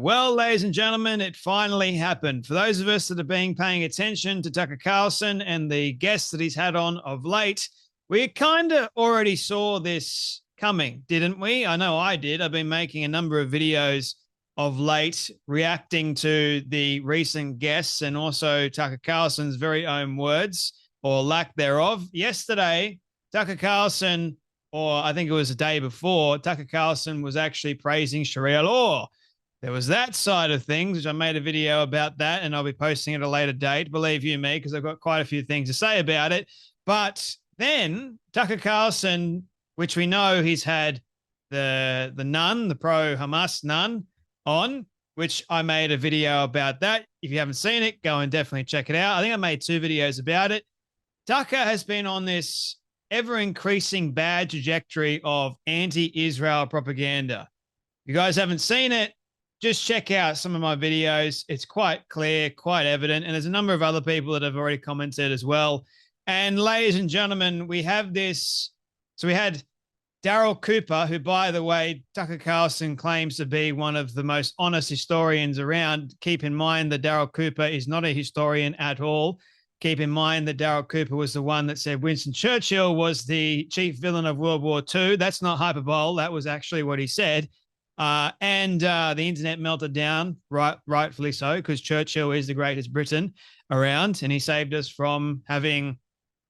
Well, ladies and gentlemen, it finally happened. For those of us that have been paying attention to Tucker Carlson and the guests that he's had on of late, we kind of already saw this coming, didn't we? I know I did. I've been making a number of videos of late reacting to the recent guests and also Tucker Carlson's very own words or lack thereof. Yesterday, Tucker Carlson, or I think it was the day before, Tucker Carlson was actually praising Sharia law. There was that side of things, which I made a video about that, and I'll be posting at a later date, believe you me, because I've got quite a few things to say about it. But then Tucker Carlson, which we know he's had the nun, the pro-Hamas nun, on, which I made a video about that. If you haven't seen it, go and definitely check it out. I think I made 2 videos about it. Tucker has been on this ever-increasing bad trajectory of anti-Israel propaganda. If you guys haven't seen it, just check out some of my videos. It's quite clear, quite evident, and there's a number of other people that have already commented as well. And ladies and gentlemen, we have this. So we had Daryl Cooper, who, by the way, Tucker Carlson claims to be one of the most honest historians around. Keep in mind that Daryl Cooper is not a historian at all. Keep in mind that Daryl Cooper was the one that said Winston Churchill was the chief villain of World War II. That's not hyperbole. That was actually what he said. And the internet melted down, rightfully so, because Churchill is the greatest Briton around, and he saved us from having,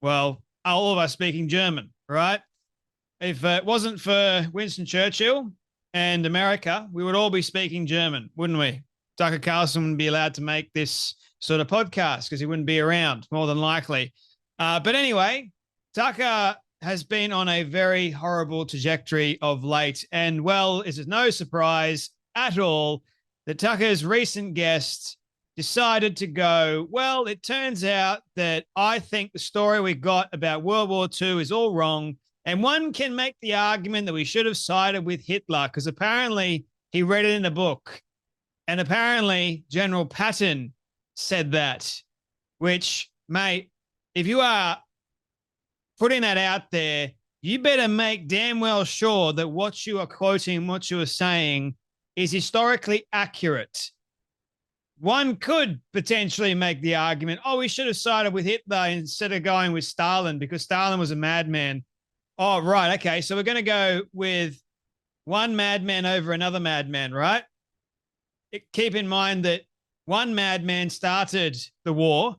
well, all of us speaking German, right? If it wasn't for Winston Churchill and America, we would all be speaking German, wouldn't we? Tucker Carlson wouldn't be allowed to make this sort of podcast because he wouldn't be around, more than likely. But anyway, Tucker has been on a very horrible trajectory of late. And, well, is it no surprise at all that Tucker's recent guest decided to go, well, it turns out that I think the story we got about World War II is all wrong. And one can make the argument that we should have sided with Hitler because apparently he read it in a book. And apparently General Patton said that, which, mate, if you are putting that out there, you better make damn well sure that what you are quoting, what you are saying is historically accurate. One could potentially make the argument, oh, we should have sided with Hitler instead of going with Stalin because Stalin was a madman. Oh, right. Okay. So we're going to go with one madman over another madman, right? Keep in mind that one madman started the war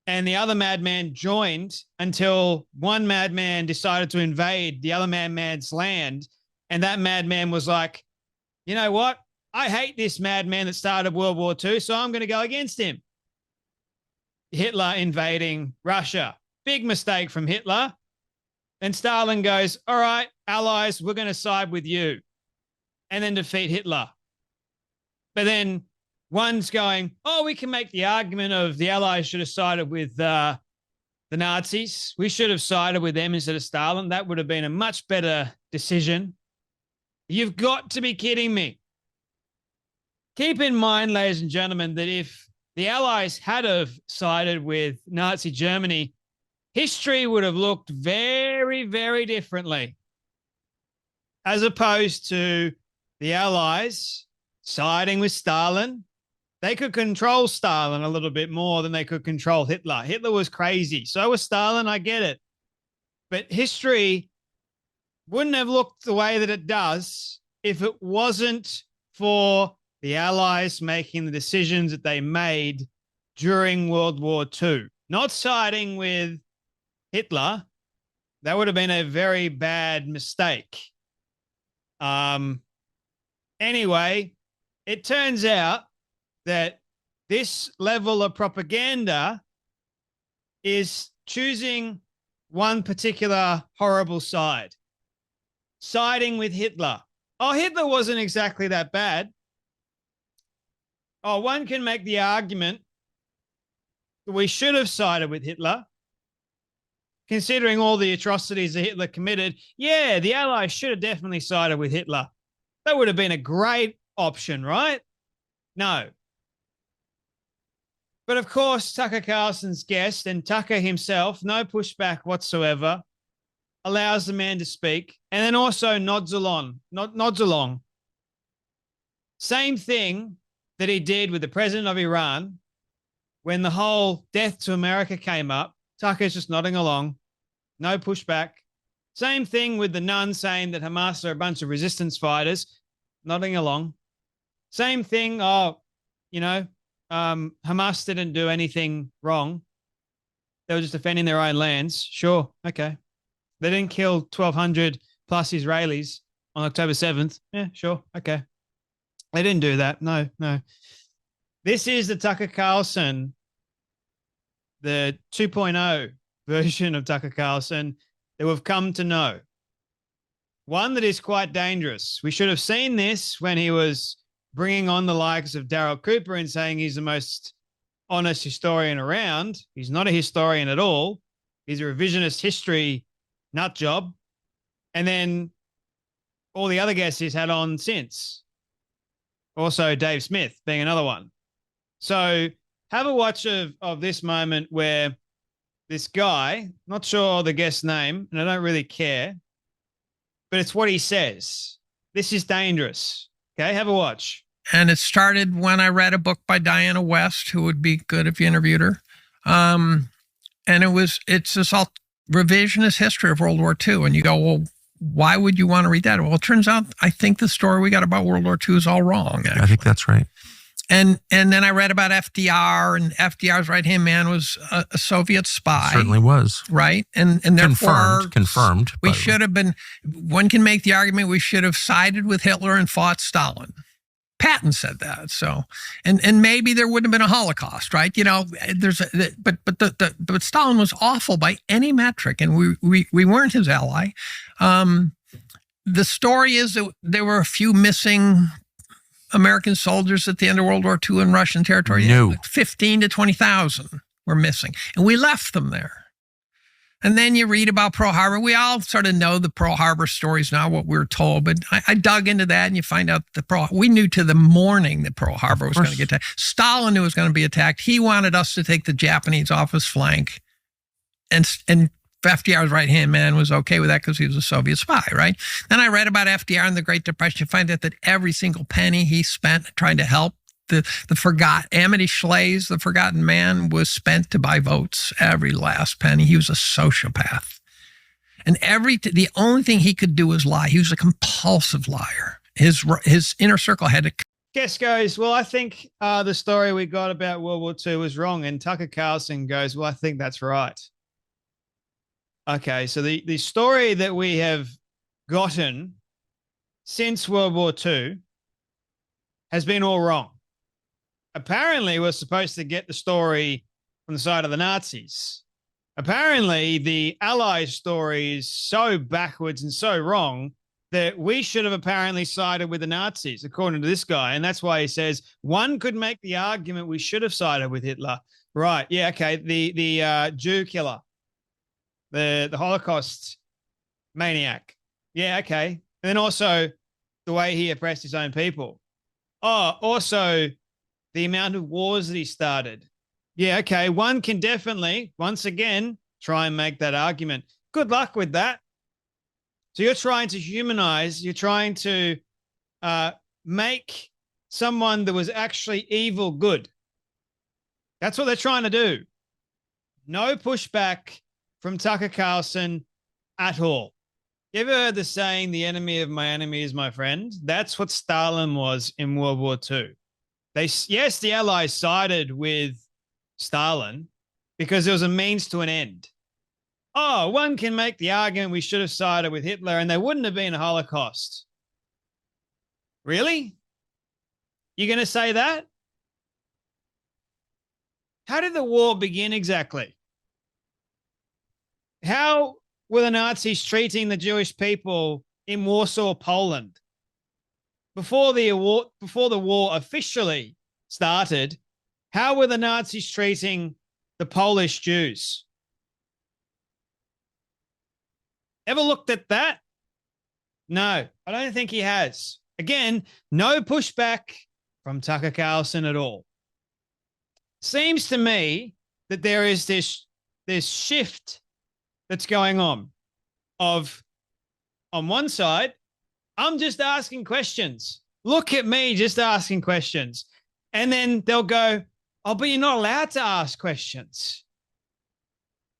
and the other madman joined until one madman decided to invade the other madman's land. And that madman was like, you know what? I hate this madman that started World War II, so I'm going to go against him. Hitler invading Russia. Big mistake from Hitler. And Stalin goes, all right, allies, we're going to side with you and then defeat Hitler. But then one's going, oh, we can make the argument of the Allies should have sided with the Nazis. We should have sided with them instead of Stalin. That would have been a much better decision. You've got to be kidding me. Keep in mind, ladies and gentlemen, that if the Allies had have sided with Nazi Germany, history would have looked very, very differently, as opposed to the Allies siding with Stalin. They could control Stalin a little bit more than they could control Hitler. Hitler was crazy. So was Stalin. I get it. But history wouldn't have looked the way that it does if it wasn't for the Allies making the decisions that they made during World War II. Not siding with Hitler, that would have been a very bad mistake. Anyway, it turns out that this level of propaganda is choosing one particular horrible side, siding with Hitler. Oh, Hitler wasn't exactly that bad. Oh, one can make the argument that we should have sided with Hitler, considering all the atrocities that Hitler committed. Yeah, the Allies should have definitely sided with Hitler. That would have been a great option, right? No. But of course, Tucker Carlson's guest and Tucker himself, no pushback whatsoever, allows the man to speak and then also nods along. Same thing that he did with the president of Iran when the whole death to America came up. Tucker's just nodding along, no pushback. Same thing with the nun saying that Hamas are a bunch of resistance fighters, nodding along. Same thing, Hamas didn't do anything wrong. They were just defending their own lands. Sure, okay. They didn't kill 1,200 plus Israelis on October 7th. Yeah, sure, okay. They didn't do that. No. This is the Tucker Carlson, the 2.0 version of Tucker Carlson that we've come to know. One that is quite dangerous. We should have seen this when he was bringing on the likes of Daryl Cooper and saying he's the most honest historian around. He's not a historian at all. He's a revisionist history nut job. And then all the other guests he's had on since. Also Dave Smith being another one. So have a watch of this moment where this guy, not sure the guest's name, and I don't really care, but it's what he says. This is dangerous. Okay, have a watch. And it started when I read a book by Diana West, who would be good if you interviewed her. And it's this all revisionist history of World War II. And you go, well, why would you want to read that? Well, it turns out I think the story we got about World War II is all wrong. Actually. I think that's right. And then I read about FDR, and FDR's right-hand man was a Soviet spy. Certainly was. Right? And therefore... Confirmed. We should have been... One can make the argument we should have sided with Hitler and fought Stalin. Patton said that. So, and maybe there wouldn't have been a Holocaust, right? You know, but Stalin was awful by any metric, and we weren't his ally. The story is that there were a few missing American soldiers at the end of World War II in Russian territory. No. 15 to 20,000 were missing, and we left them there. And then you read about Pearl Harbor. We all sort of know the Pearl Harbor stories now, what we were told, but I dug into that, and you find out we knew to the morning that Pearl Harbor was going to get attacked. Stalin knew it was going to be attacked. He wanted us to take the Japanese off his flank, and FDR's right-hand man was okay with that because he was a Soviet spy, right? Then I read about FDR in the Great Depression. You find out that every single penny he spent trying to help Amity Schleys, the forgotten man, was spent to buy votes. Every last penny. He was a sociopath. And the only thing he could do was lie. He was a compulsive liar. His inner circle had to... Guest goes, well, I think the story we got about World War II was wrong. And Tucker Carlson goes, well, I think that's right. Okay, so the story that we have gotten since World War II has been all wrong. Apparently, we're supposed to get the story from the side of the Nazis. Apparently, the Allies' story is so backwards and so wrong that we should have apparently sided with the Nazis, according to this guy. And that's why he says one could make the argument we should have sided with Hitler. Right, yeah, okay, the Jew killer. The Holocaust maniac. Yeah, okay. And then also the way he oppressed his own people. Oh, also the amount of wars that he started. Yeah, okay. One can definitely, once again, try and make that argument. Good luck with that. So you're trying to humanize, you're trying to make someone that was actually evil good. That's what they're trying to do. No pushback from Tucker Carlson at all. You ever heard the saying, the enemy of my enemy is my friend? That's what Stalin was in World War II. Yes, the Allies sided with Stalin because it was a means to an end. Oh, one can make the argument we should have sided with Hitler and there wouldn't have been a Holocaust. Really? You're going to say that? How did the war begin exactly? How were the Nazis treating the Jewish people in Warsaw, Poland? Before the war officially started, how were the Nazis treating the Polish Jews? Ever looked at that? No, I don't think he has. Again, no pushback from Tucker Carlson at all. Seems to me that there is this shift that's going on one side, I'm just asking questions. Look at me just asking questions. And then they'll go, oh, but you're not allowed to ask questions.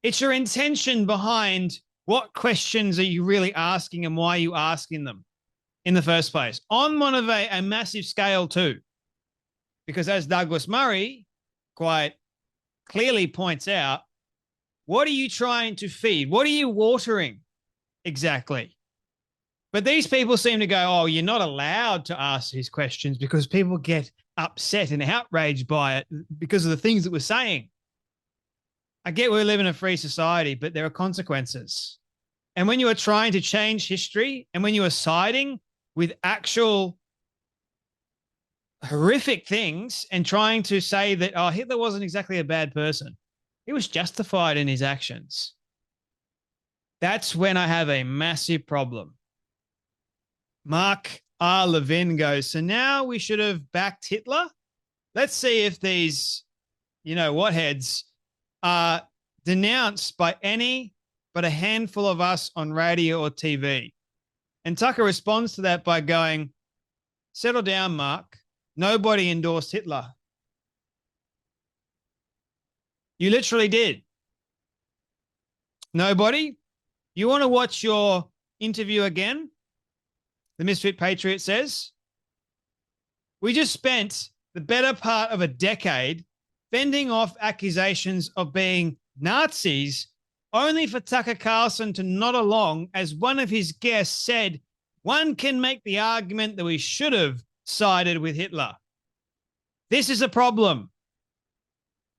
It's your intention behind what questions are you really asking and why are you asking them in the first place. On one of a massive scale too. Because as Douglas Murray quite clearly points out, what are you trying to feed? What are you watering exactly? But these people seem to go, oh, you're not allowed to ask these questions because people get upset and outraged by it because of the things that we're saying. I get we live in a free society, but there are consequences. And when you are trying to change history and when you are siding with actual horrific things and trying to say that, oh, Hitler wasn't exactly a bad person, he was justified in his actions, that's when I have a massive problem. Mark R. Levin goes, so now we should have backed Hitler? Let's see if these, whatheads are denounced by any but a handful of us on radio or TV. And Tucker responds to that by going, settle down, Mark. Nobody endorsed Hitler. You literally did. Nobody? You want to watch your interview again? The Misfit Patriot says. We just spent the better part of a decade fending off accusations of being Nazis only for Tucker Carlson to nod along as one of his guests said, one can make the argument that we should have sided with Hitler. This is a problem.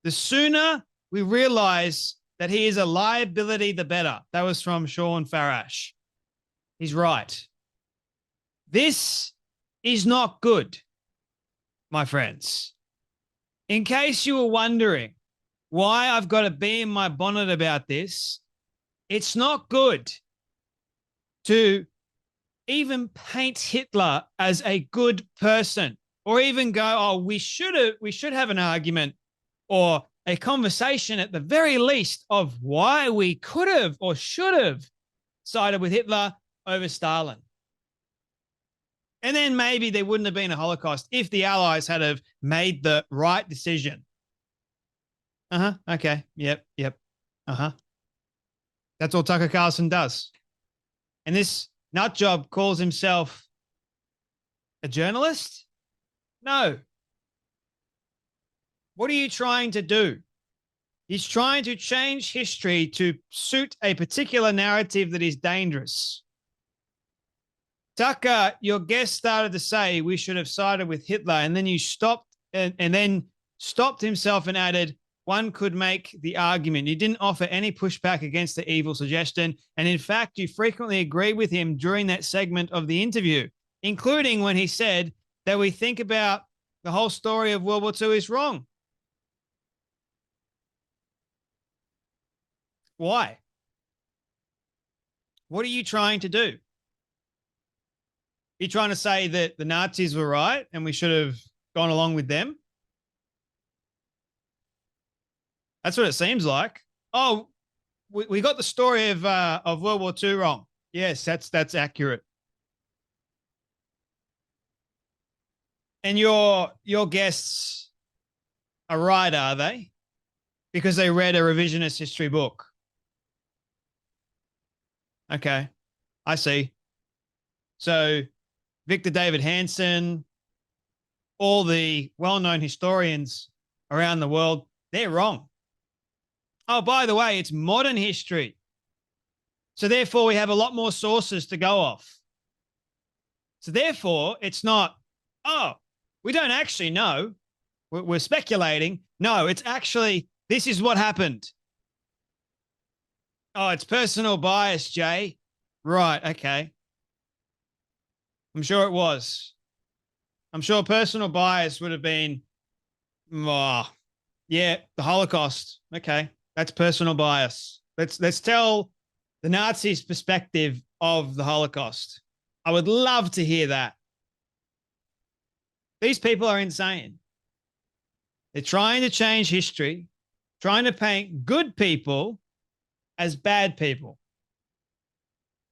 The sooner we realize that he is a liability, the better. That was from Sean Farash. He's right. This is not good, my friends. In case you were wondering why I've got to be in my bonnet about this, it's not good to even paint Hitler as a good person or even go, oh, we should have an argument or a conversation at the very least of why we could have or should have sided with Hitler over Stalin. And then maybe there wouldn't have been a Holocaust if the Allies had have made the right decision. Okay. Yep. That's all Tucker Carlson does. And this nut job calls himself a journalist? No. What are you trying to do? He's trying to change history to suit a particular narrative that is dangerous. Tucker, your guest started to say we should have sided with Hitler, and then you stopped and then stopped himself and added, one could make the argument. You didn't offer any pushback against the evil suggestion. And in fact, you frequently agreed with him during that segment of the interview, including when he said that we think about the whole story of World War II is wrong. Why? What are you trying to do? Are you trying to say that the Nazis were right and we should have gone along with them? That's what it seems like. Oh, we got the story of World War II wrong. Yes, that's accurate. And your guests are right, are they? Because they read a revisionist history book. Okay, I see. So Victor David Hansen, all the well-known historians around the world, they're wrong. Oh, by the way, it's modern history. So therefore, we have a lot more sources to go off. So therefore, it's not, oh, we don't actually know. We're speculating. No, it's actually, this is what happened. Oh, it's personal bias, Jay. Right, okay. I'm sure it was. I'm sure personal bias would have been, oh, yeah, the Holocaust. Okay, that's personal bias. Let's tell the Nazis' perspective of the Holocaust. I would love to hear that. These people are insane. They're trying to change history, trying to paint good people as bad people.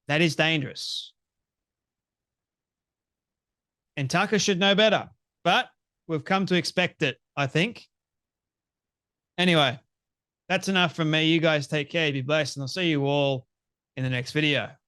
That is dangerous. And Tucker should know better, but we've come to expect it, I think. Anyway, that's enough from me. You guys take care. Be blessed. And I'll see you all in the next video.